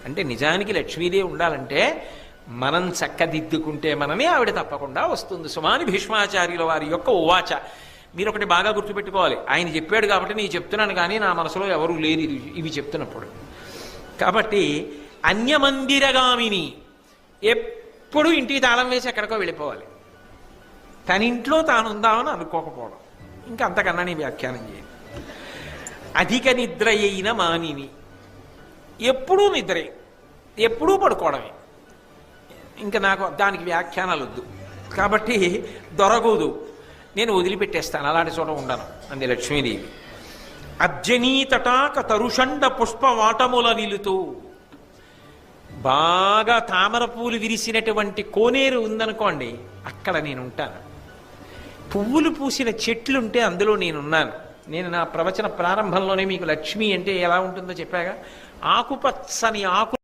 అంటే నిజానికి లక్ష్మీదేవి ఉండాలంటే మనం చక్కదిద్దుకుంటే మనమే ఆవిడ తప్పకుండా వస్తుంది. సుమాని భీష్మాచార్యుల వారి యొక్క ఉవాచ. మీరు ఒకటి బాగా గుర్తుపెట్టుకోవాలి, ఆయన చెప్పాడు కాబట్టి నేను చెప్తున్నాను, కానీ నా మనసులో ఎవరూ లేరు ఇవి చెప్తున్నప్పుడు. కాబట్టి అన్యమందిరగామిని, ఎప్పుడు ఇంటికి తాళం వేసి ఎక్కడికో వెళ్ళిపోవాలి, తన ఇంట్లో తాను ఉందామని అనుకోకపోవడం. ఇంకా అంతకన్నా నీ వ్యాఖ్యానం చేయాలి. అధిక నిద్ర అయిన మానిని, ఎప్పుడూ నిద్రే, ఎప్పుడూ పడుకోవడమే. ఇంకా నాకు దానికి వ్యాఖ్యానాలు వద్దు. కాబట్టి దొరకదు, నేను వదిలిపెట్టేస్తాను, అలాంటి చోట ఉండను అంది లక్ష్మీదేవి. అర్జనీ తటాక తరుషండ పుష్పవాటముల నిలుతూ, బాగా తామర పూలు విరిసినటువంటి కోనేరు ఉందనుకోండి, అక్కడ నేను ఉంటాను. పువ్వులు పూసిన చెట్లుంటే అందులో నేనున్నాను. నేను నా ప్రవచన ప్రారంభంలోనే మీకు లక్ష్మి అంటే ఎలా ఉంటుందో చెప్పాగా, ఆకుపచ్చని ఆకు